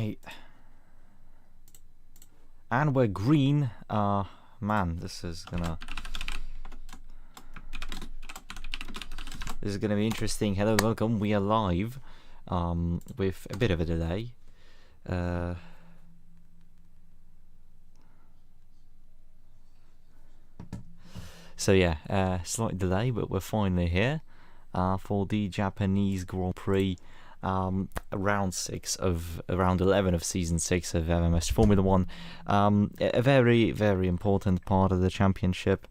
Right. And we're green. Man, this is gonna be interesting. Hello, welcome. We are live. With a bit of a delay. So yeah, slight delay, but we're finally here for the Japanese Grand Prix, round 11 of season 6 of MMS Formula 1. A very, very important part of the championship.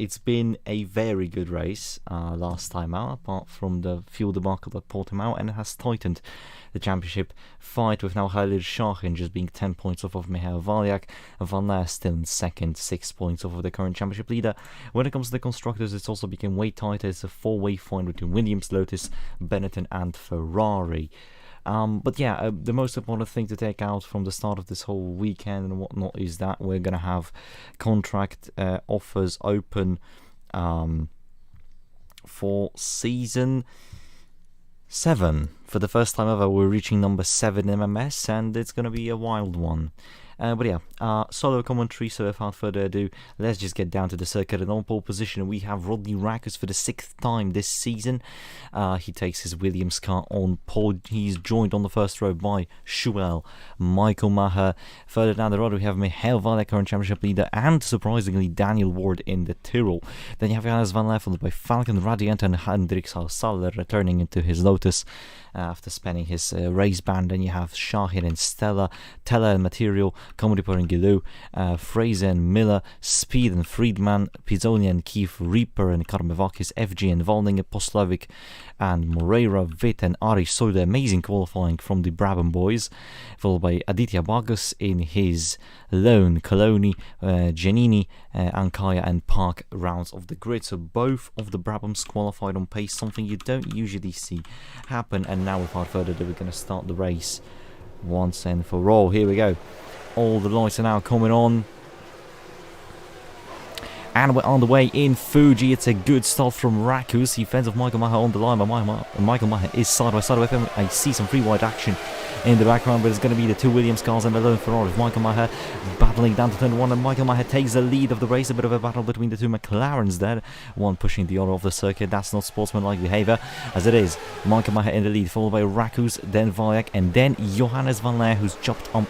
It's been a very good race last time out, apart from the fuel debacle that pulled him out, and it has tightened the championship fight, with now Khalid Shahin just being 10 points off of Michael Valyak. Van Laer still in second, 6 points off of the current championship leader. When it comes to the constructors, it's also become way tighter. It's a 4-way fight between Williams, Lotus, Benetton and Ferrari. But yeah, the most important thing to take out from the start of this whole weekend and whatnot is that we're going to have contract offers open for season 7. For the first time ever, we're reaching number 7 MMS, and it's going to be a wild one. But yeah, solo commentary, so without further ado, let's just get down to the circuit. And on pole position, we have Rodney Rakus for the 6th time this season. He takes his Williams car on pole. He's joined on the first row by Schuel, Michael Maher. Further down the road, we have Michael Valek, current championship leader, and surprisingly, Daniel Ward in the Tyrrell. Then you have Johannes van Laer, followed by Falcon Radiant and Hendrik Saller returning into his Lotus after spending his race ban. Then you have Shahin and Stella, Teller and Material, Comedy and Gilou, Fraser and Miller, Speed and Friedman, Pizzoni and Keith, Reaper and Karmevakis, FG and Valning, Postlovic and Moreira, Witt and Ari Soide. Amazing qualifying from the Brabham boys, followed by Aditya Bagus in his lone, Coloni, Giannini, Ankaya and Park rounds of the grid. So both of the Brabhams qualified on pace, something you don't usually see happen. And now without further ado, we're going to start the race once and for all. Here we go. All the lights are now coming on. And we're on the way in Fuji. It's a good start from Rakus. He fends off Michael Maher on the line, but Michael Maher is side by side with him. I see some free wide action in the background, but it's going to be the 2 Williams cars and the lone Ferrari. Michael Maher battling down to turn 1, and Michael Maher takes the lead of the race. A bit of a battle between the 2 McLarens there, one pushing the other off the circuit. That's not sportsmanlike behaviour, as it is. Michael Maher in the lead, followed by Rakus, then Valyak, and then Johannes van Laer, who's jumped up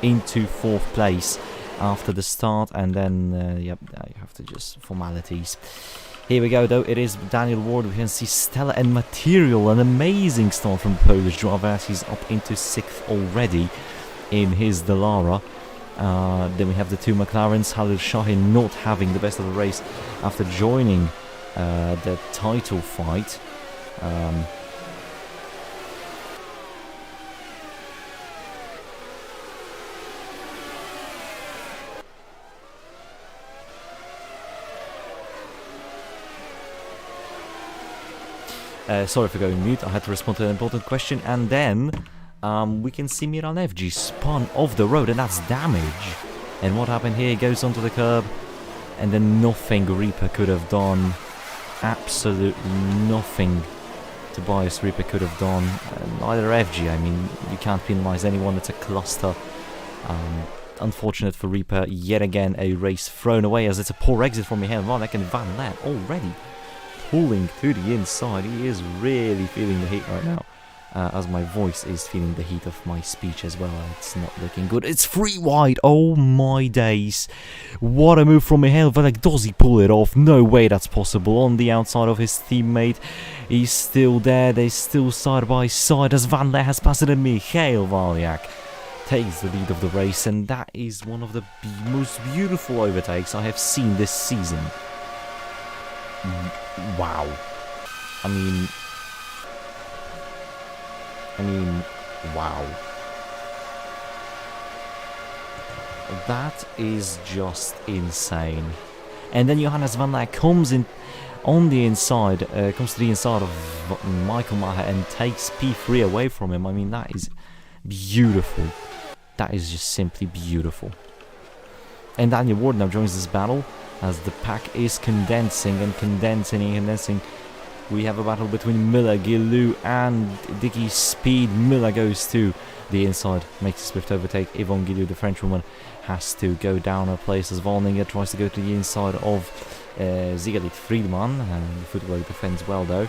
into 4th place after the start. And then yep, you have to just formalities. Here we go though, it is Daniel Ward. We can see Stella and Material, an amazing start from the Polish driver as he's up into 6th already in his Dallara. Then we have the 2 McLarens, Khalid Shahin not having the best of the race after joining the title fight. Sorry for going mute, I had to respond to an important question. And then we can see Miran FG spun off the road, and that's damage. And what happened here? He goes onto the curb, and then nothing Reaper could have done. Absolutely nothing Tobias Reaper could have done. Neither FG. I mean, you can't penalise anyone. It's a cluster. Unfortunate for Reaper. Yet again, a race thrown away, as it's a poor exit from Michael Valek, and Van Laer already pulling to the inside. He is really feeling the heat right now, as my voice is feeling the heat of my speech as well. It's not looking good. It's 3 wide. Oh my days, what a move from Michael Valek. Does he pull it off? No way that's possible. On the outside of his teammate, he's still there. They're still side by side as Van Laer has passed it, and Michael Valek takes the lead of the race, and that is one of the most beautiful overtakes I have seen this season. Wow. I mean, wow. That is just insane. And then Johannes van Laer comes in on the inside, comes to the inside of Michael Maher and takes P3 away from him. I mean, that is beautiful. That is just simply beautiful. And Daniel Ward now joins this battle as the pack is condensing and condensing and condensing. We have a battle between Miller, Gilou, and Dicky Speed. Miller goes to the inside, makes a swift overtake. Yvonne Gilou, the Frenchwoman, has to go down her place as Volninger tries to go to the inside of Siegfried Friedman. The football defends well though.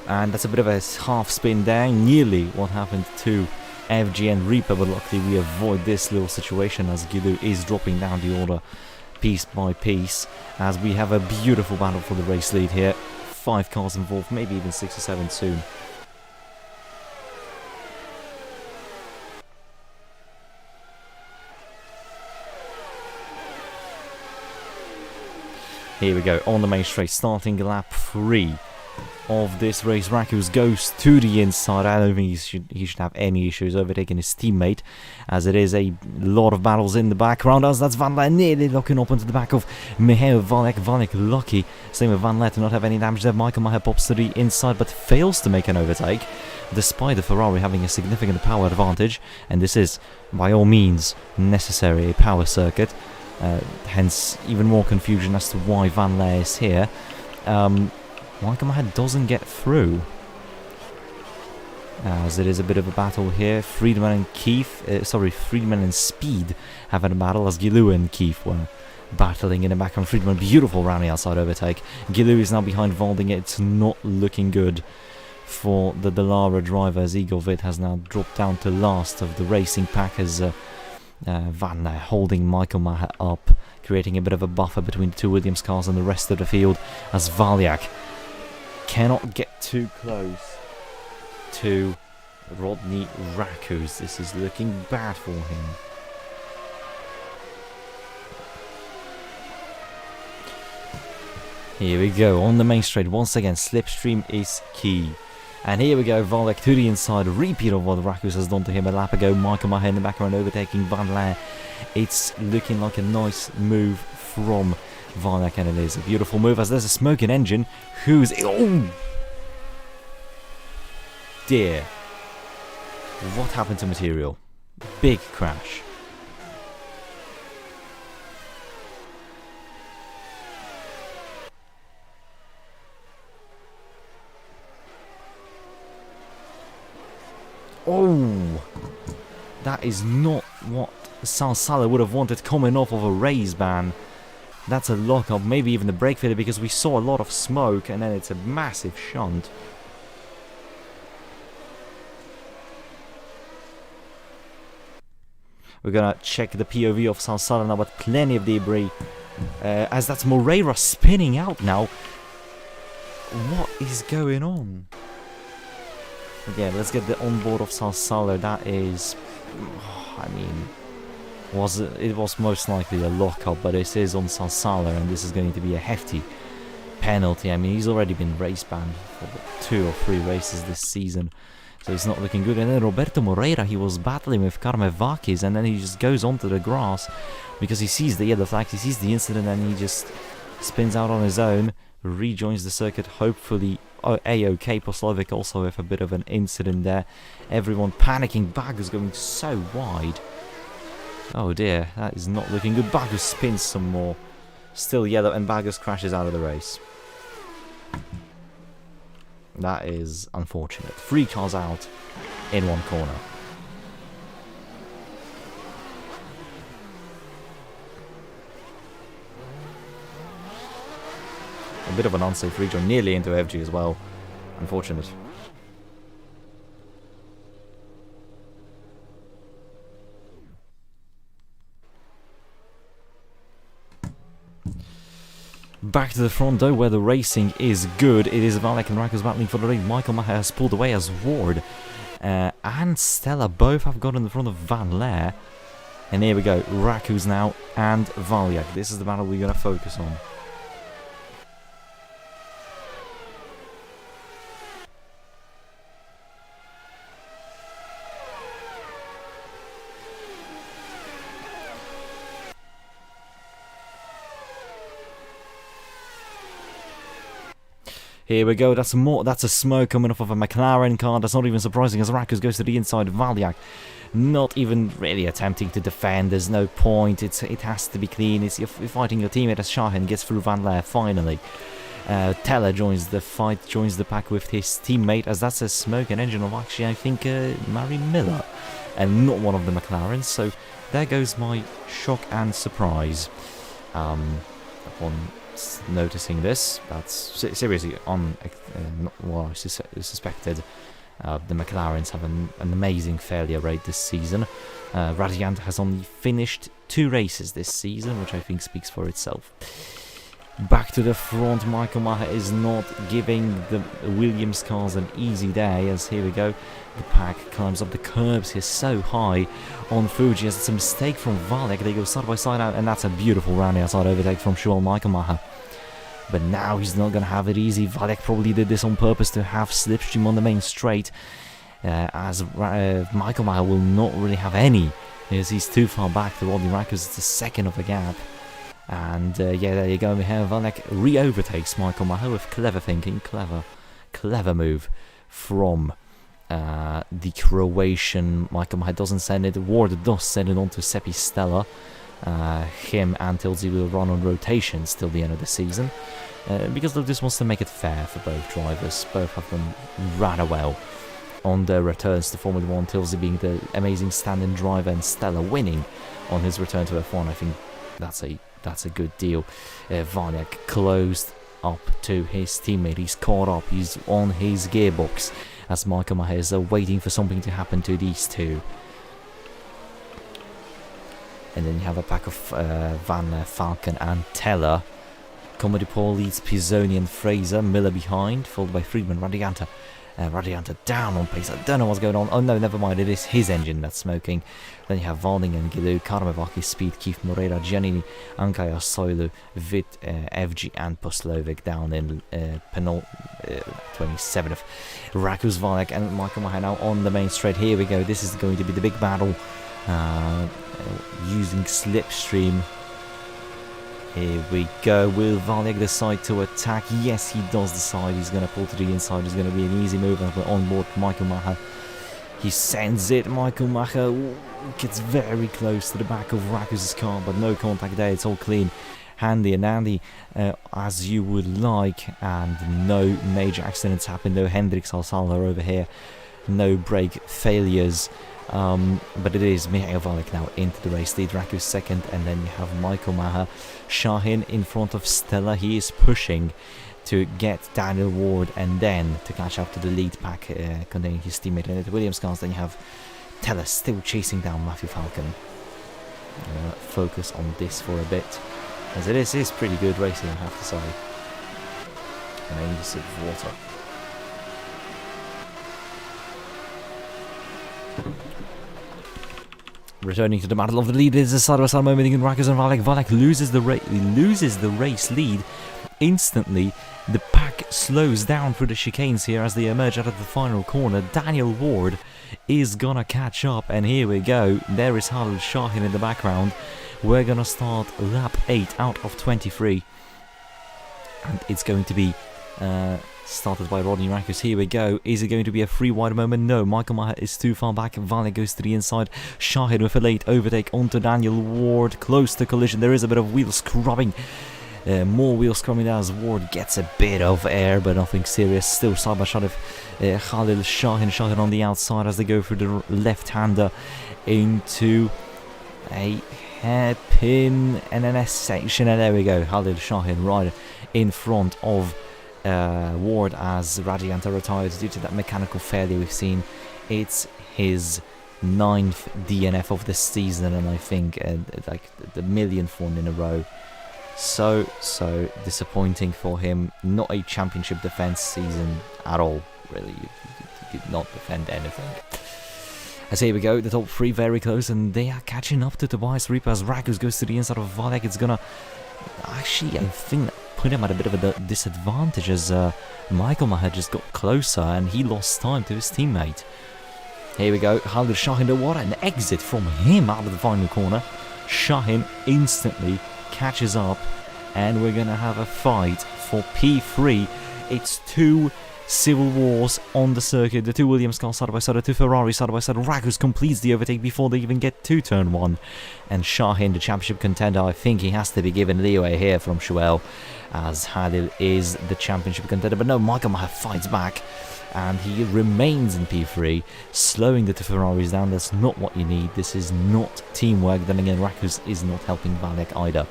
And that's a bit of a half spin there, nearly what happened to FG and Reaper, but luckily we avoid this little situation as Gilou is dropping down the order piece by piece, as we have a beautiful battle for the race lead here. 5 cars involved, maybe even 6 or 7 soon. Here we go, on the main straight, starting lap 3 of this race. Rakus goes to the inside. I don't think he should have any issues overtaking his teammate, as it is a lot of battles in the background. As that's Van Leer nearly locking up into the back of Michael Valek. Valek lucky, same with Van Leer, to not have any damage there. Michael Maher pops to the inside but fails to make an overtake, despite the Ferrari having a significant power advantage, and this is by all means necessary, a power circuit, hence even more confusion as to why Van Leer is here. Michael Maher doesn't get through, as it is a bit of a battle here. Friedman and Speed have had a battle, as Gilou and Keith were battling in the background. Friedman, beautiful round the outside overtake. Gilou is now behind Valding. It's not looking good for the Dallara driver, as Eaglevid has now dropped down to last of the racing pack, as Van Leer holding Michael Maher up, creating a bit of a buffer between the two Williams cars and the rest of the field, as Valyak cannot get too close to Rodney Rakus. This is looking bad for him. Here we go, on the main straight once again. Slipstream is key. And here we go, Valek to the inside, repeat of what Rakus has done to him a lap ago. Michael Maher in the background overtaking Van Leer. It's looking like a nice move from Valek, and it is a beautiful move, as there's a smoking engine who's... Oh! Dear. What happened to material? Big crash. Oh! That is not what Salsala would have wanted coming off of a race ban. That's a lockup, maybe even the brake failure, because we saw a lot of smoke, and then it's a massive shunt. We're gonna check the POV of Salsala now, but plenty of debris, as that's Moreira spinning out now. What is going on? Yeah, let's get the onboard of Salsala. That is, I mean, it was most likely a lockup, but this is on Salsala, and this is going to be a hefty penalty. I mean, he's already been race banned for 2 or 3 races this season, so it's not looking good. And then Roberto Moreira, he was battling with Carme Vakis, and then he just goes onto the grass because he sees the yellow flag, he sees the incident, and he just spins out on his own, rejoins the circuit, hopefully A-OK. Poslovic also with a bit of an incident there. Everyone panicking. Bagus going so wide. Oh dear, that is not looking good. Bagus spins some more. Still yellow, and Bagus crashes out of the race. That is unfortunate. 3 cars out in 1 corner. A bit of an unsafe rejoin, nearly into FG as well. Unfortunate. Back to the front though, where the racing is good. It is Valek and Rakus battling for the lead. Michael Maher has pulled away, as Ward and Stella both have got in the front of Van Leer. And here we go, Rakus now and Valyak. This is the battle we're going to focus on. Here we go, that's a smoke coming off of a McLaren car. That's not even surprising as Rakus goes to the inside. Valiak not even really attempting to defend. There's no point. It has to be clean. You're fighting your teammate as Shahin gets through Van Leer finally. Teller joins the fight, joins the pack with his teammate, as that's a smoke and engine of actually, I think, Mary Miller, and not one of the McLarens. So there goes my shock and surprise. Upon noticing this, that's seriously not what I suspected. The McLarens have an amazing failure rate this season. Radiant has only finished 2 races this season, which I think speaks for itself. Back to the front, Michael Maher is not giving the Williams cars an easy day, as here we go, the pack climbs up the curbs here so high on Fuji, as it's a mistake from Valek. They go side by side out, and that's a beautiful round outside overtake from Shual Michael Maher. But now he's not going to have it easy. Valek probably did this on purpose to have slipstream on the main straight, as Michael Maher will not really have any, as he's too far back to Rodney Rackers. It's a second of a gap. And yeah, there you go. We have Valek re-overtakes Michael Maher with clever thinking, clever move from the Croatian. Michael Maher doesn't send it. Ward does send it on to Seppi Stella. Him and Tilsey will run on rotations till the end of the season, because they just wants to make it fair for both drivers. Both have done rather well on their returns to Formula 1. Tilsey being the amazing stand-in driver, and Stella winning on his return to F1. I think that's a good deal. Vaniak closed up to his teammate. He's caught up. He's on his gearbox as Michael Maher is waiting for something to happen to these two. And then you have a pack of Van Leer, Falcon and Teller. Comedy Paul leads Pizzoni and Fraser. Miller behind, followed by Friedman. Radianta down on pace. I don't know what's going on. Oh no, never mind. It is his engine that's smoking. Then you have Valding and Gilu, Karmevaki, Speed, Keith Moreira, Giannini, Ankaya, Soilu, Vit, FG and Poslovic down in 27th. Rakus, Valek and Michael Maher now on the main straight. Here we go. This is going to be the big battle. Using slipstream. Here we go. Will Valek decide to attack? Yes, he does decide. He's going to pull to the inside. It's going to be an easy move on board Michael Maher. He sends it. Michael Maher gets very close to the back of Rakus' car, but no contact there. It's all clean. Handy and Andy, as you would like, and no major accidents happen. No Hendrix Alsala over here. No brake failures. But it is Mihail Valek now into the race lead. Rakus second, and then you have Michael Maher. Shahin in front of Stella. He is pushing to get Daniel Ward and then to catch up to the lead pack containing his teammate in the Williams cars. Then you have Teller still chasing down Matthew Falcon. Focus on this for a bit, as it is pretty good racing, I have to say. And I need a sip of water. Returning to the battle of the lead is a side-by-side moment in Rakus and Valek. Valek loses the race lead instantly. The pack slows down through the chicanes here as they emerge out of the final corner. Daniel Ward is gonna catch up, and here we go. There is Halil Shahin in the background. We're gonna start lap 8 out of 23, and it's going to be started by Rodney Rakus. Here we go. Is it going to be a free wide moment? No. Michael Maher is too far back. Valek goes to the inside. Shahin with a late overtake onto Daniel Ward. Close to collision. There is a bit of wheel scrubbing. More wheel scrubbing as Ward gets a bit of air, but nothing serious. Still side by side of Khalil Shahin. Shahin on the outside as they go through the left-hander into a hairpin and an S section. And there we go. Khalil Shahin right in front of Ward as Radianta retires due to that mechanical failure we've seen. It's his 9th DNF of the season, and I think like the millionth one in a row. So disappointing for him. Not a championship defense season at all, really. You did not defend anything. As here we go, the top 3 very close, and they are catching up to Tobias Reaper as Rakus goes to the inside of Valek. It's gonna actually, I think, put him at a bit of a disadvantage as Michael Maher just got closer and he lost time to his teammate. Here we go, Khalil Shahin, what an exit from him out of the final corner. Shahin instantly catches up, and we're going to have a fight for P3 It's two civil wars on the circuit. The two Williams cars side by side, the two Ferraris side by side. Rakus completes the overtake before they even get to turn 1. And Shahin, the championship contender, I think he has to be given leeway here from Shuel, as Halil is the championship contender. But no, Michael Maher fights back, and he remains in P3, slowing the two Ferraris down. That's not what you need. This is not teamwork. Then again, Rakus is not helping Valek either.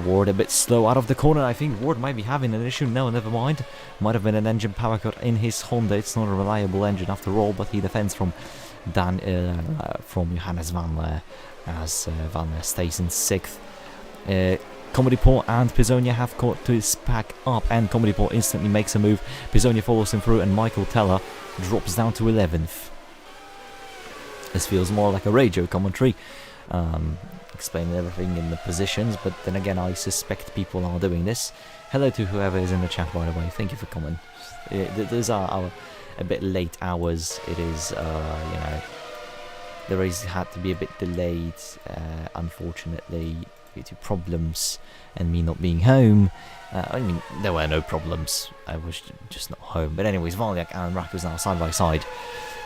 Ward a bit slow out of the corner. I think Ward might be having an issue. No, never mind. Might have been an engine power cut in his Honda. It's not a reliable engine after all, but he defends from Johannes Van Leer, as Van Leer stays in 6th. Comedy-Port and Pisonia have caught to his pack up, and Comedy-Port instantly makes a move. Pisonia follows him through, and Michael Teller drops down to 11th. This feels more like a radio commentary, explaining everything in the positions, but then again, I suspect people are doing this. Hello to whoever is in the chat, by the way. Thank you for coming. These are our a bit late hours. It is, you know, the race had to be a bit delayed, unfortunately, due to problems and me not being home. I mean, there were no problems. I was just not home. But anyways, Valyak and Rakus now side by side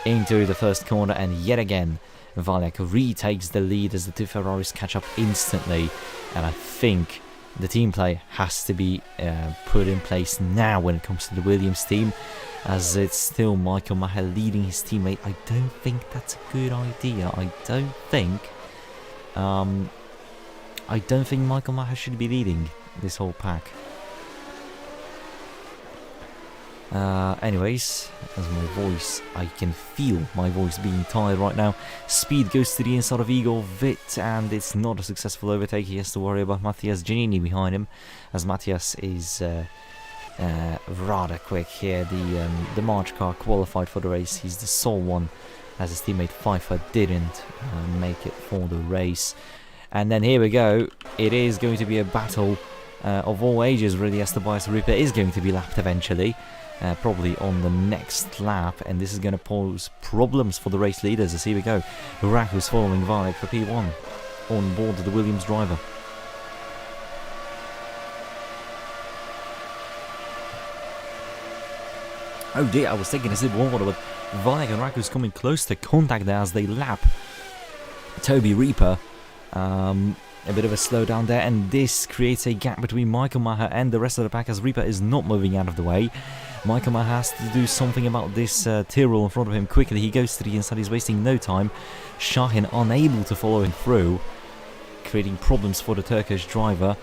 into the first corner, and yet again, Valyak retakes the lead as the two Ferraris catch up instantly. And I think the team play has to be put in place now when it comes to the Williams team, as it's still Michael Maher leading his teammate. I don't think that's a good idea. I don't think Michael Maher should be leading this whole pack. Anyways, as my voice, I can feel my voice being tired right now. Speed goes to the inside of Igor Witt, and it's not a successful overtake. He has to worry about Matthias Giannini behind him, as Matthias is rather quick here. The March car qualified for the race. He's the sole one, as his teammate Pfeiffer didn't make it for the race. And then here we go. It is going to be a battle of all ages, really, as Tobias Reaper is going to be lapped eventually. Probably on the next lap, and this is going to pose problems for the race leaders. As here we go, Rakus following Valek for P1 on board the Williams driver. Oh dear, I was taking a sip of water, but Valek and Rakus coming close to contact there as they lap Toby Reaper. A bit of a slowdown there, and this creates a gap between Michael Maher and the rest of the pack, as Reaper is not moving out of the way. Michael Maher has to do something about this Tyrrell in front of him quickly. He goes to the inside, he's wasting no time. Shahin unable to follow him through, creating problems for the Turkish driver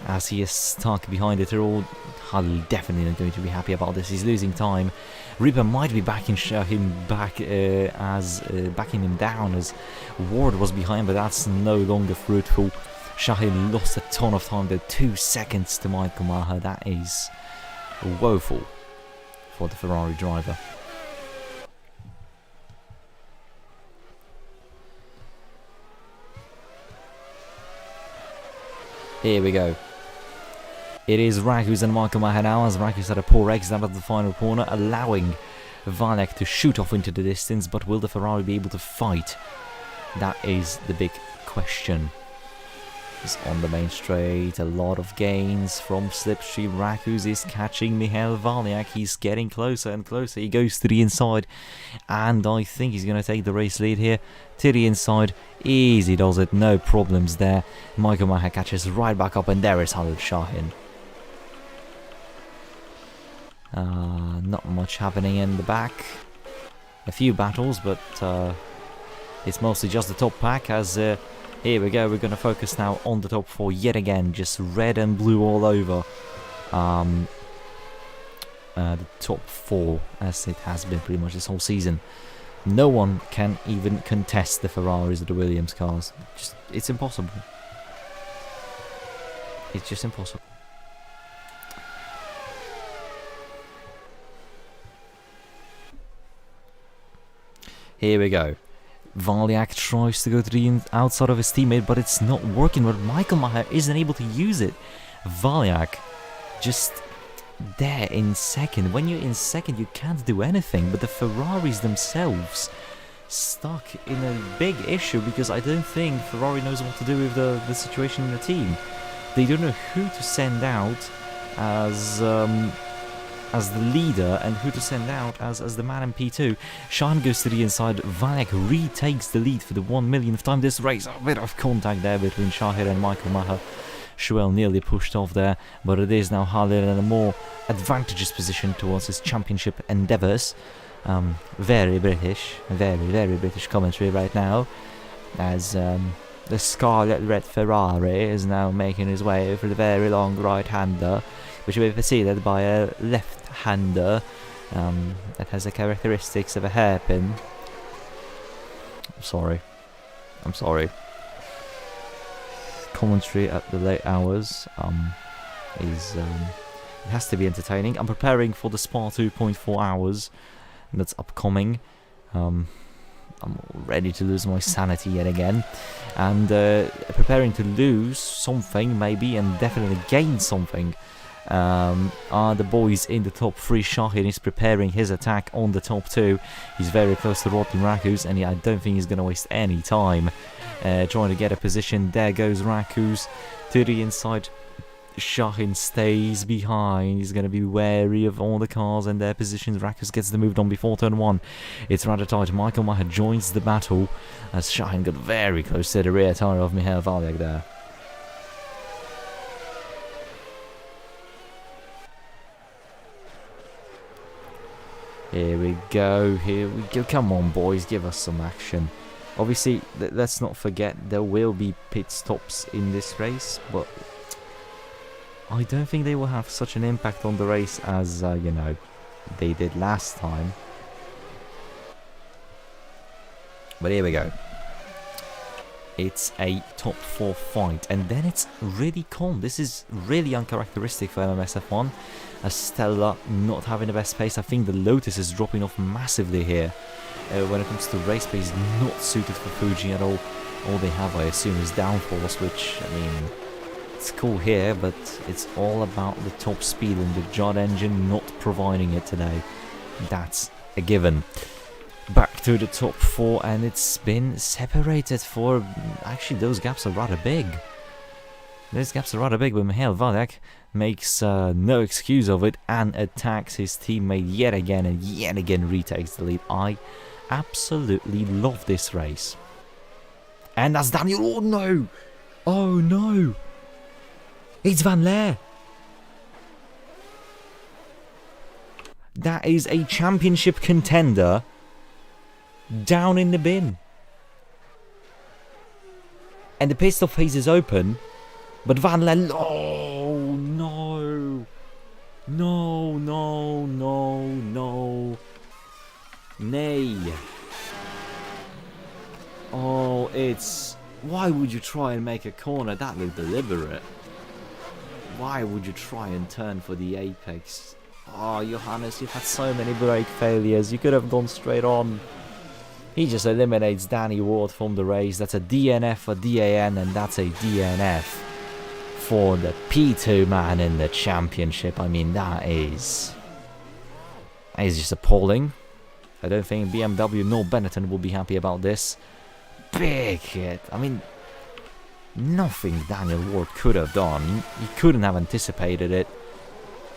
as he is stuck behind the Tyrrell. Halil definitely not going to be happy about this. He's losing time. Reaper might be backing Shahin back, backing him down as Ward was behind, but that's no longer fruitful. Shahin lost a ton of time there, 2 seconds to Michael Maher. That is woeful for the Ferrari driver. Here we go. It is Rakus and Michael Maher now, as Rakus had a poor exit out of the final corner, allowing Valek to shoot off into the distance, but will the Ferrari be able to fight? That is the big question. It's on the main straight, a lot of gains from slipstream. Rakus is catching Michael Valek. He's getting closer and closer. He goes to the inside, and I think he's going to take the race lead here. To the inside, easy does it, no problems there. Michael Maher catches right back up, and there is Halil Shahin. Not much happening in the back. A few battles, but it's mostly just the top pack, as here we go, we're going to focus now on the top 4 yet again, just red and blue all over the top 4, as it has been pretty much this whole season. No one can even contest the Ferraris or the Williams cars. It's impossible. It's just impossible. Here we go. Valyak tries to go to the outside of his teammate, but it's not working. But Michael Maher isn't able to use it. Valyak just there in second. When you're in second, you can't do anything. But the Ferraris themselves stuck in a big issue, because I don't think Ferrari knows what to do with the situation in the team. They don't know who to send out, as as the leader and who to send out as the man in P2. Shahin goes to the inside. Valak retakes the lead for the 1 millionth time this race. A bit of contact there between Shahin and Michael Maher. Schuel nearly pushed off there, but it is now Khalil in a more advantageous position towards his championship endeavours. Very British commentary right now, as the scarlet red Ferrari is now making his way for the very long right-hander, which will be preceded by a left-hander that has the characteristics of a hairpin. I'm sorry. Commentary at the late hours it has to be entertaining. I'm preparing for the Spa 2.4 hours that's upcoming. I'm ready to lose my sanity yet again, and preparing to lose something maybe and definitely gain something are the boys in the top 3. Shahin is preparing his attack on the top 2. He's very close to Rodney Rakus, and I don't think he's going to waste any time trying to get a position. There goes Rakus to the inside. Shahin stays behind. He's going to be wary of all the cars and their positions. Rakus gets the move on before turn 1. It's rather tight. Michael Maher joins the battle as Shahin got very close to the rear tyre of Michael Valek there. Here we go. Come on, boys, give us some action. Obviously, let's not forget there will be pit stops in this race, but I don't think they will have such an impact on the race as, they did last time. But here we go. It's a top 4 fight, and then it's really calm. This is really uncharacteristic for MMSF1. As Stella not having the best pace. I think the Lotus is dropping off massively here. When it comes to race pace, not suited for Fuji at all. All they have, I assume, is downforce, which, I mean, it's cool here, but it's all about the top speed, and the Judd engine not providing it today. That's a given. Back to the top 4, and it's been separated for... Actually, those gaps are rather big. Those gaps are rather big, but Michael Valek makes no excuse of it and attacks his teammate yet again, and yet again retakes the lead. I absolutely love this race. And that's Daniel. Oh no! Oh no! It's Van Leer! That is a championship contender down in the bin. And the pit stop phase is open, but Van Leer... Oh no! No, no, no, no. Nay. Oh, it's... Why would you try and make a corner? That looked deliberate. Why would you try and turn for the apex? Oh, Johannes, you've had so many brake failures. You could have gone straight on. He just eliminates Danny Ward from the race. That's a DNF for DAN, and that's a DNF for the P2 man in the championship. I mean, that is just appalling. I don't think BMW nor Benetton will be happy about this. Big hit. I mean, nothing Daniel Ward could have done. He couldn't have anticipated it.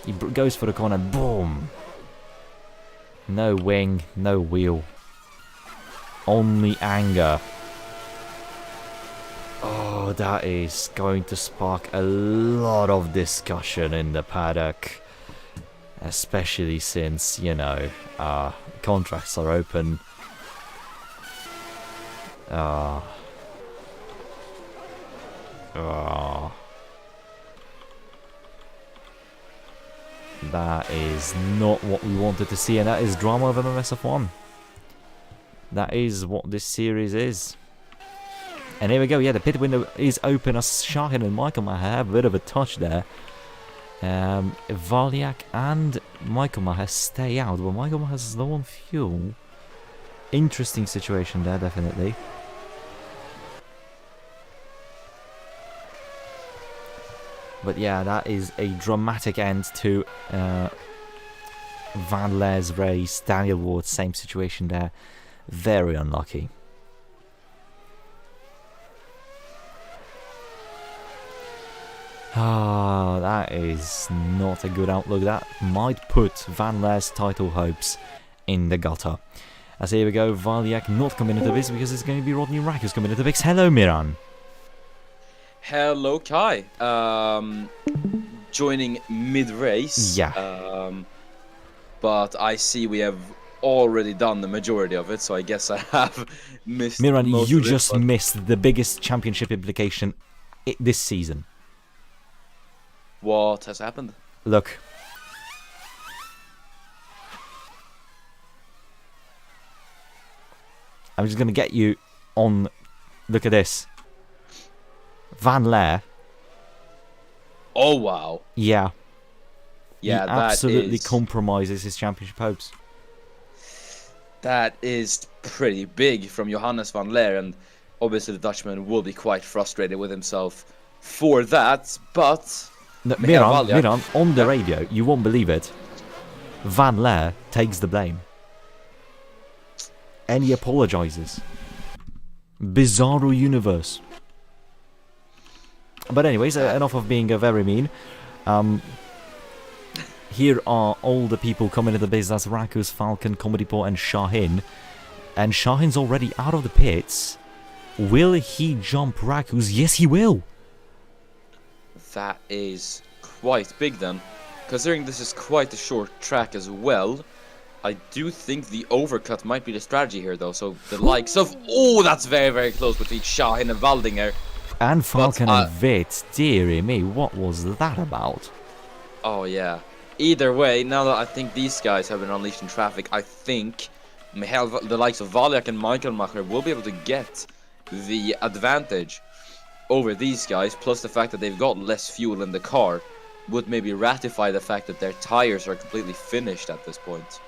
He goes for the corner, boom. No wing, no wheel. Only anger. Oh, that is going to spark a lot of discussion in the paddock. Especially since, contracts are open. That is not what we wanted to see, and that is drama of MMSF1. That is what this series is. And here we go, yeah, the pit window is open as Shahin and Michael Maher have a bit of a touch there. Valiak and Michael Maher stay out, but Michael Maher has low on fuel. Interesting situation there, definitely. But yeah, that is a dramatic end to Van Leer's race. Daniel Ward, same situation there. Very unlucky. Ah, that is not a good outlook. That might put Van Leer's title hopes in the gutter. As here we go, Valiak not coming into this because it's going to be Rodney Rack who's coming into the mix. Hello, Miran. Hello, Kai. Joining mid-race. Yeah. But I see we have already done the majority of it, so I guess I have missed Miran, most you of it, just but... missed the biggest championship implication this season. What has happened? Look. I'm just going to get you on... Look at this. Van Leer. Oh, wow. Yeah. Yeah, he that absolutely is... compromises his championship hopes. That is pretty big from Johannes van Leer, and obviously the Dutchman will be quite frustrated with himself for that, but... No, Miran, on the radio, you won't believe it, Van Leer takes the blame. And he apologises. Bizarro universe. But anyways, enough of being very mean. Here are all the people coming into the biz. That's Rakus, Falcon, Comedy-Port and Shahin. And Shahin's already out of the pits. Will he jump Rakus? Yes, he will. That is quite big then. Considering this is quite a short track as well, I do think the overcut might be the strategy here though. So the likes of... Oh, that's very, very close between Shahin and Valdinger. And Falcon and Vit. Dearie me, what was that about? Oh, yeah. Either way, now that I think these guys have been unleashed in traffic, I think the likes of Valiak and Michaelmacher will be able to get the advantage over these guys, plus the fact that they've got less fuel in the car would maybe ratify the fact that their tires are completely finished at this point.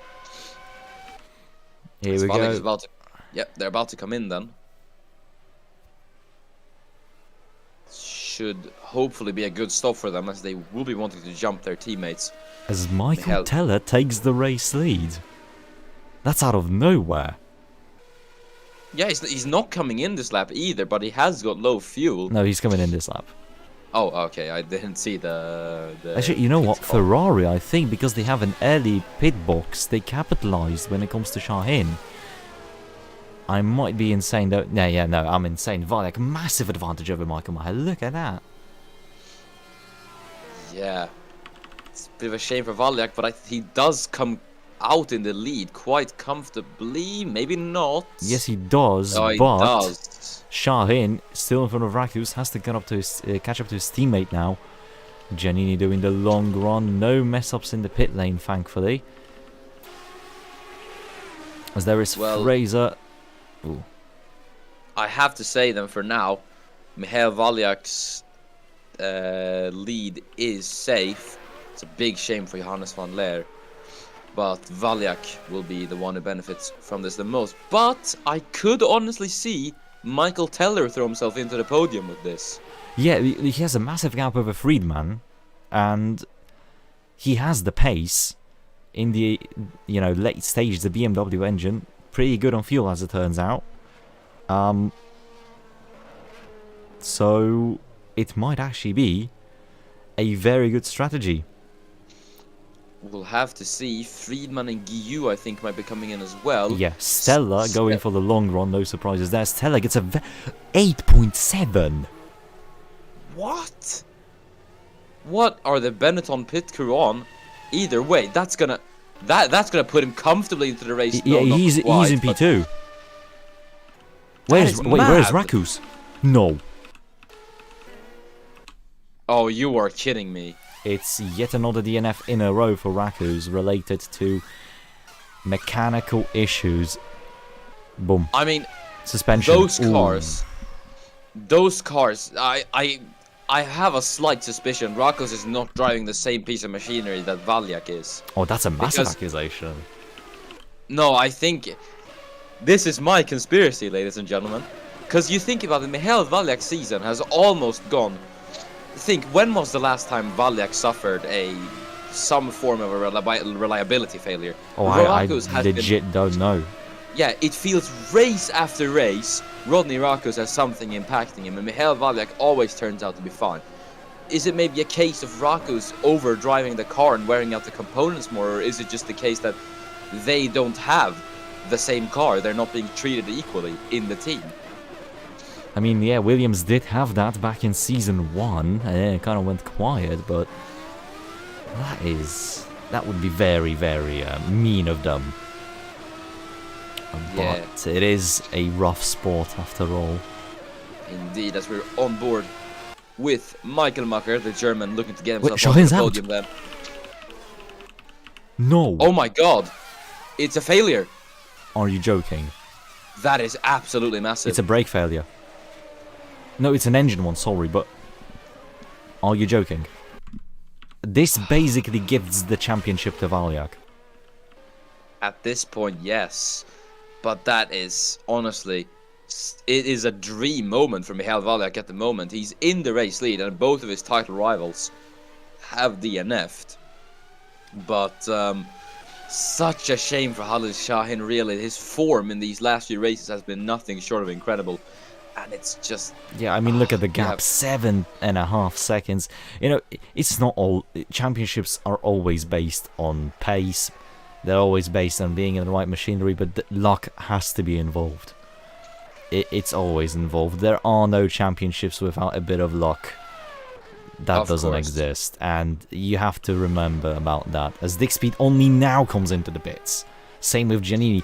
Here we go. About to, yep, they're about to come in then. Should hopefully be a good stop for them, as they will be wanting to jump their teammates. As Michael Teller takes the race lead. That's out of nowhere. Yeah, he's not coming in this lap either, but he has got low fuel. No, he's coming in this lap. Oh, okay, I didn't see the Actually, you know what? Ferrari, I think, because they have an early pit box, they capitalized when it comes to Shahin. I might be insane though. No, I'm insane. Valiak, massive advantage over Michael Maher. Look at that. Yeah. It's a bit of a shame for Valiak, but he does come out in the lead quite comfortably. Maybe not. Yes, he does. Oh, he but does. Shahin, still in front of Rakus, has to get up to his, catch up to his teammate now. Giannini doing the long run. No mess-ups in the pit lane, thankfully. As there is Fraser. Ooh. I have to say then for now, Michael Valiak's lead is safe. It's a big shame for Johannes van Leer, but Valiak will be the one who benefits from this the most. But I could honestly see Michael Teller throw himself into the podium with this. Yeah, he has a massive gap over Friedman, and he has the pace in the late stages. The BMW engine pretty good on fuel, as it turns out. So it might actually be a very good strategy. We'll have to see. Friedman and Guillou, I think, might be coming in as well. Yeah, Stella going for the long run, no surprises there. Stella gets a 8.7. What? What are the Benetton pit crew on? Either way, that's gonna put him comfortably into the race. Yeah, no, he's in P2. Where's Rakus? No. Oh, you are kidding me. It's yet another DNF in a row for Rakus related to mechanical issues. Boom. I mean, suspension. Those cars. I have a slight suspicion Rakus is not driving the same piece of machinery that Valiak is. Oh, that's a massive accusation. No, I think this is my conspiracy, ladies and gentlemen. Because you think about it, Michael Valiak's season has almost gone. Think, when was the last time Valiak suffered some form of a reliability failure? Oh, I legit don't know. Yeah, it feels race after race, Rodney Rakus has something impacting him, and Michael Valiak always turns out to be fine. is it maybe a case of Raku's overdriving the car and wearing out the components more, or is it just the case that they don't have the same car? They're not being treated equally in the team. I mean, yeah, Williams did have that back in season 1, and then it kind of went quiet, but that would be very, very mean of them. Yeah. But it is a rough sport after all. Indeed, as we're on board with Michael Macher, the German, looking to get Wait, himself on the Shahin's out. podium then. No! Oh my god! It's a failure! Are you joking? That is absolutely massive. It's a brake failure. No, it's an engine one, sorry, but... Are you joking? This basically gives the championship to Valiak. At this point, yes. But that is, honestly, it is a dream moment for Michael Valiak at the moment. He's in the race lead, and both of his title rivals have DNF'd. But, such a shame for Khalid Shahin, really. His form in these last few races has been nothing short of incredible. And it's just... Yeah, I mean, look at the gap. Yeah. 7.5 seconds. You know, it's not all... Championships are always based on pace. They're always based on being in the right machinery, but luck has to be involved. It's always involved. There are no championships without a bit of luck. That doesn't exist, and you have to remember about that, as Dick Speed only now comes into the bits. Same with Giannini.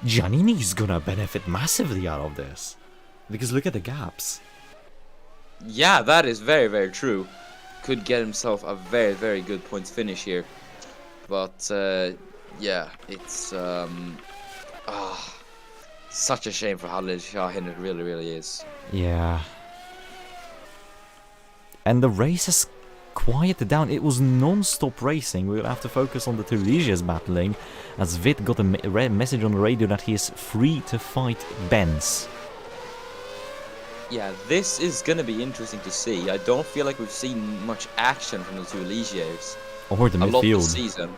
Giannini's gonna benefit massively out of this, because look at the gaps. Yeah, that is very, very true. Could get himself a very, very good points finish here. But, yeah, it's, such a shame for Khalid Shahin, it really, really is. Yeah. And the race has quieted down. It was non-stop racing. We'll have to focus on the two Ligiers battling, as Vit got a message on the radio that he is free to fight Benz. Yeah, this is gonna be interesting to see. I don't feel like we've seen much action from the two Ligiers. Or the a lot midfield. this season.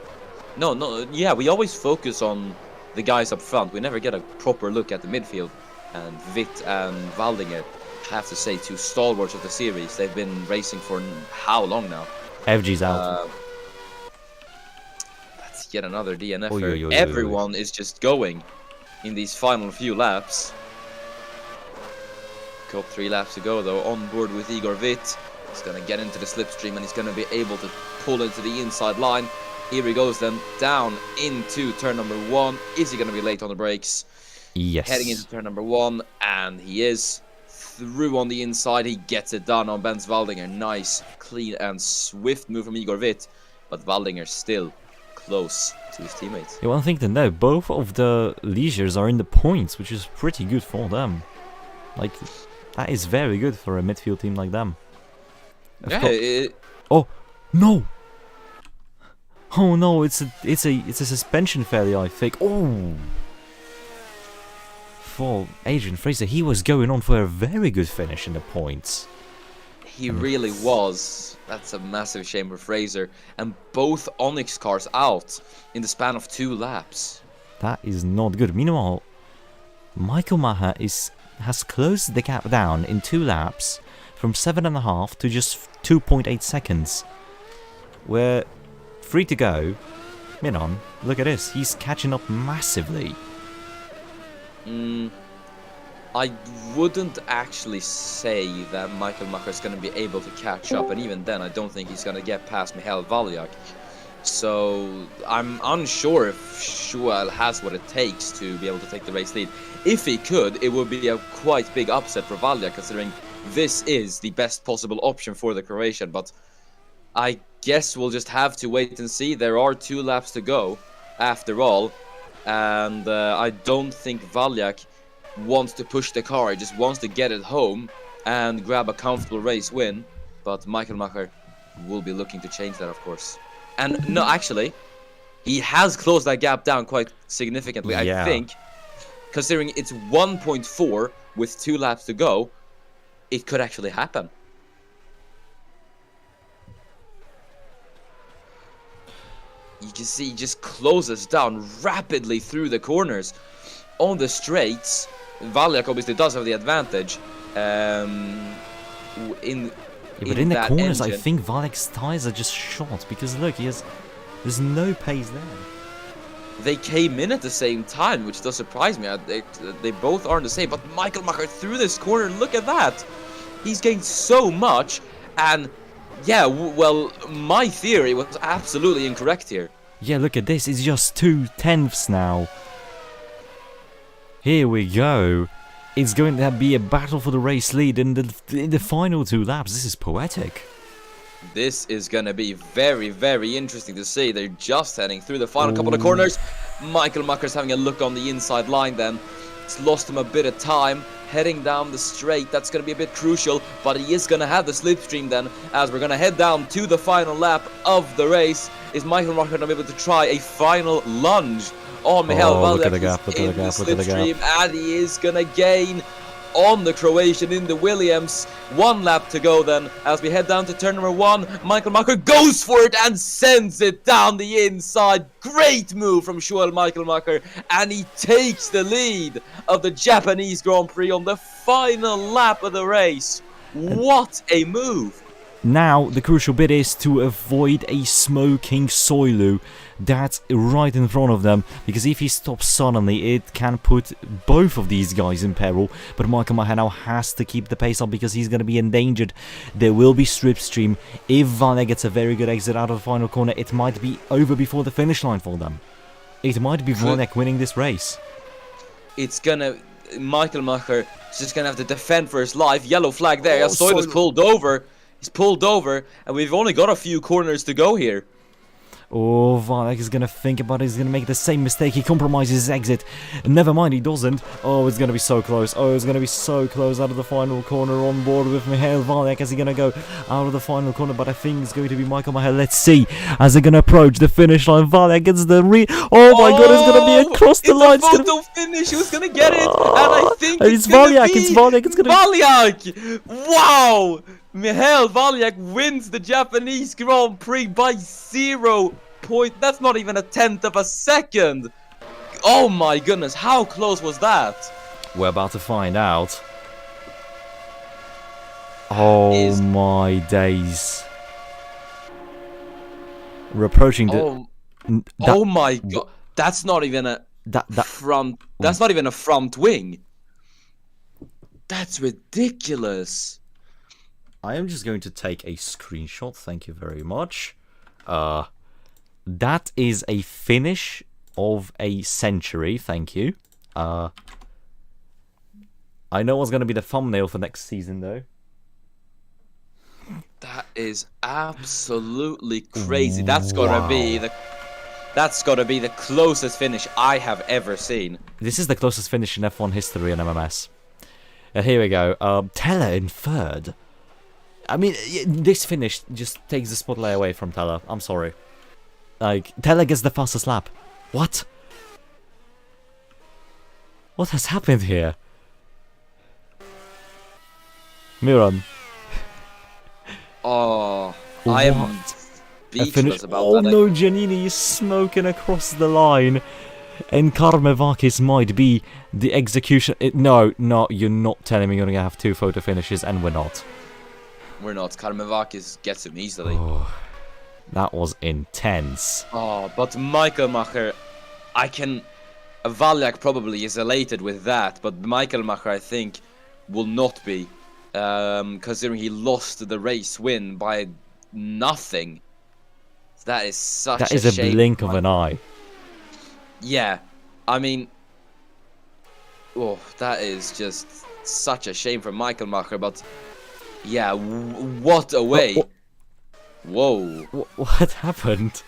No, yeah, we always focus on the guys up front. We never get a proper look at the midfield. And Vit and Waldinger, I have to say, two stalwarts of the series. They've been racing for how long now? FG's out. That's yet another DNF. Oy. Everyone is just going in these final few laps. Got 3 laps to go though. On board with Igor Vit. He's gonna get into the slipstream and he's gonna be able to pull into the inside line. Here he goes then, down into turn number 1. Is he gonna be late on the brakes? Yes. Heading into turn number 1, and he is. Through on the inside, he gets it done on Benz Waldinger. Nice, clean and swift move from Igor Vit, but Waldinger still close to his teammates. Yeah, one thing to know, both of the Ligiers are in the points, which is pretty good for them. Like, that is very good for a midfield team like them. Oh no! Oh no! It's a suspension failure, I think. Oh. For Adrian Fraser, he was going on for a very good finish in the points. He really was. That's a massive shame for Fraser. And both Onyx cars out in the span of 2 laps. That is not good. Meanwhile, Michael Maher has closed the gap down in 2 laps from 7.5 to just 2.8 seconds. We're free to go. Minon, look at this. He's catching up massively. I wouldn't actually say that Michael Macher is going to be able to catch up, and even then I don't think he's going to get past Michael Valiak. So I'm unsure if Schual has what it takes to be able to take the race lead. If he could, it would be a quite big upset for Valiak, considering this is the best possible option for the Croatian. But I guess we'll just have to wait and see. There are 2 laps to go after all. And I don't think Valiak wants to push the car. He just wants to get it home and grab a comfortable race win. But Michael Macher will be looking to change that, of course. And no, actually, he has closed that gap down quite significantly. Yeah. I think, considering it's 1.4 with 2 laps to go, it could actually happen. You can see he just closes down rapidly through the corners. On the straights, Valiak obviously does have the advantage. Yeah, but in in the that corners, I engine. think Valek's tires are just shot because look, there's no pace there. They came in at the same time, which does surprise me. They both aren't the same. But Michael Macher through this corner, look at that. He's gained so much. And yeah, well, my theory was absolutely incorrect here. Yeah, look at this. It's just 2/10 now. Here we go. It's going to be a battle for the race lead in the final 2 laps. This is poetic. This is going to be very, very interesting to see. They're just heading through the final couple of corners. Michael Macher's having a look on the inside line then. It's lost him a bit of time. Heading down the straight, that's going to be a bit crucial, but he is going to have the slipstream then, as we're going to head down to the final lap of the race. Is Michael Macher going to be able to try a final lunge on Michael Valek? Look at the gap, look at the gap, look at the gap. And he is going to gain on the Croatian in the Williams. 1 lap to go then, as we head down to turn number 1. Michael Macher goes for it and sends it down the inside. Great move from Joel Michael Macher, and he takes the lead of the Japanese Grand Prix on the final lap of the race. What a move! Now, the crucial bit is to avoid a smoking Soilu that's right in front of them, because if he stops suddenly, it can put both of these guys in peril. But Michael Macher now has to keep the pace up because he's going to be endangered. There will be slipstream. If Valek gets a very good exit out of the final corner, it might be over before the finish line for them. It might be Valek winning this race. It's gonna... Michael Macher is just gonna have to defend for his life. Yellow flag there. Soilu's pulled over. He's pulled over, and we've only got a few corners to go here. Oh, Valek is going to think about it. He's going to make the same mistake. He compromises his exit. Never mind, he doesn't. Oh, it's going to be so close. Oh, it's going to be so close out of the final corner on board with Michael Valek. Is he going to go out of the final corner? But I think it's going to be Michael Macher. Let's see. As they're going to approach the finish line, Valek gets the Oh my god, it's going to be across the line. It's a photo finish. Who's going to get it? And I think it's Valek. It's Valek. It's going to Valek! Wow! Michael Valek wins the Japanese Grand Prix by 0 point. That's not even a 1/10 of a second. Oh my goodness, how close was that? We're about to find out. Oh my days. We're approaching the... Oh my god. That's not even a front... That's not even a front wing. That's ridiculous. I am just going to take a screenshot, thank you very much. That is a finish of a century, thank you. I know what's going to be the thumbnail for next season, though. That is absolutely crazy. That's gotta be the closest finish I have ever seen. This is the closest finish in F1 history in MMS. Here we go. Teller in 3rd. I mean, this finish just takes the spotlight away from Teller. I'm sorry. Like, Teller gets the fastest lap. What? What has happened here? Miran. Oh, I am speechless about that. Oh no, Giannini is smoking across the line. And Karmevakis might be the execution. No, you're not telling me you're going to have 2 photo finishes, and we're not. We're not. Karmevakis gets him easily. Oh, that was intense. Oh, but Michael Macher, Valek probably is elated with that, but Michael Macher, I think, will not be. Considering he lost the race win by nothing. That is such a shame. That is a blink of an eye. Yeah, I mean, oh, that is just such a shame for Michael Macher, but yeah, what a way. Whoa. What happened?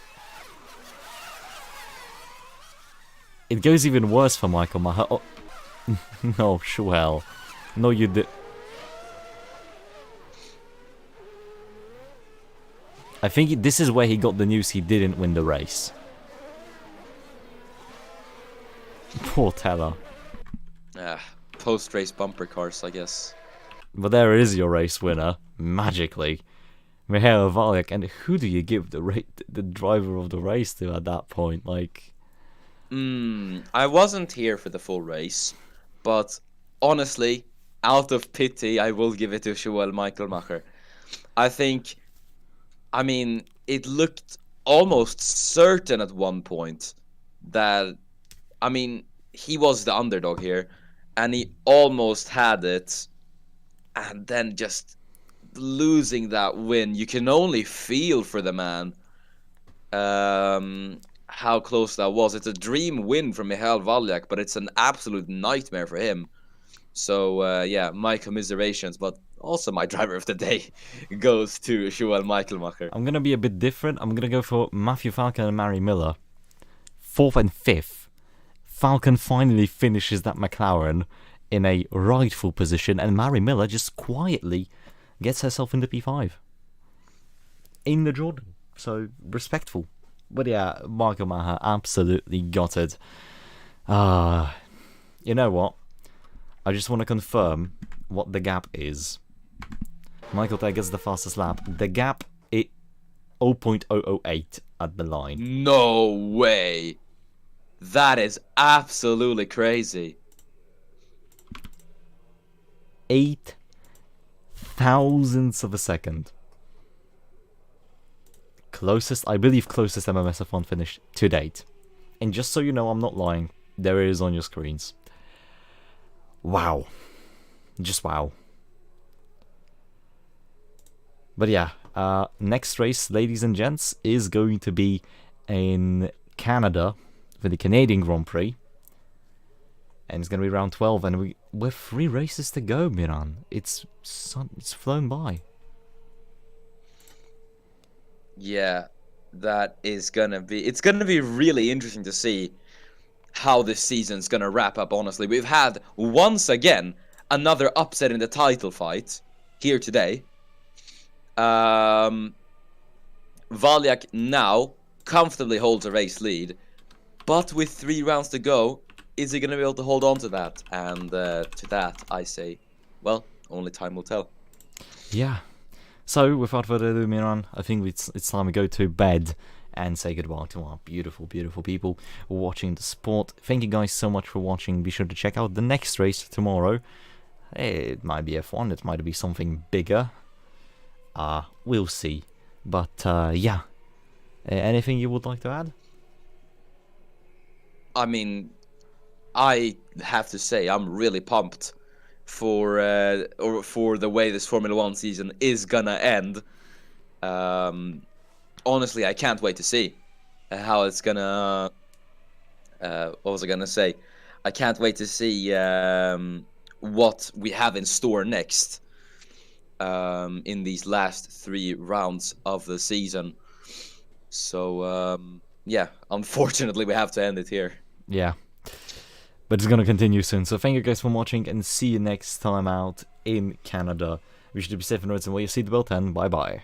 It goes even worse for Michael Macher. Oh. No, Shuel. No, you did. I think this is where he got the news he didn't win the race. Poor Teller. Post-race bumper cars, I guess. But there is your race winner, magically. Michael Valek, and who do you give the driver of the race to at that point? Like, I wasn't here for the full race, but honestly, out of pity, I will give it to Joel Michael Macher. I think, I mean, it looked almost certain at one point that, I mean, he was the underdog here, and he almost had it, and then just losing that win. You can only feel for the man how close that was. It's a dream win for Michael Valyak, but it's an absolute nightmare for him. So yeah, my commiserations, but also my driver of the day goes to Joel Michaelmacher. I'm gonna be a bit different. I'm gonna go for Matthew Falcon and Mary Miller. 4th and 5th. Falcon finally finishes that McLaren in a rightful position, and Mary Miller just quietly gets herself into P5 in the Jordan. So respectful. But yeah, Michael Maher absolutely got it. You know what? I just want to confirm what the gap is. Michael Tay gets the fastest lap. The gap is 0.008 at the line. No way. That is absolutely crazy. 8 thousandths of a second. I believe closest MMS F1 finish to date. And just so you know, I'm not lying. There it is on your screens. Wow. Just wow. But yeah, next race, ladies and gents, is going to be in Canada for the Canadian Grand Prix. And it's going to be round 12, and we're 3 races to go, Miran. It's flown by. Yeah, that is gonna be. It's gonna be really interesting to see how this season's gonna wrap up. Honestly, we've had once again another upset in the title fight here today. Valyak now comfortably holds a race lead, but with 3 rounds to go, is he gonna be able to hold on to that? And to that, I say, well, only time will tell. Yeah. So, without further ado, Miran, I think it's time we go to bed and say goodbye to our beautiful, beautiful people watching the sport. Thank you guys so much for watching. Be sure to check out the next race tomorrow. It might be F1, it might be something bigger. We'll see. But, yeah. Anything you would like to add? I mean, I have to say, I'm really pumped for the way this Formula 1 season is gonna end. Honestly, I can't wait to see how it's gonna. What was I gonna say? I can't wait to see what we have in store next in these last 3 rounds of the season. So yeah, unfortunately, we have to end it here. Yeah. But it's going to continue soon. So thank you guys for watching, and see you next time out in Canada. We should be safe and roads and where you see the belt, and bye bye.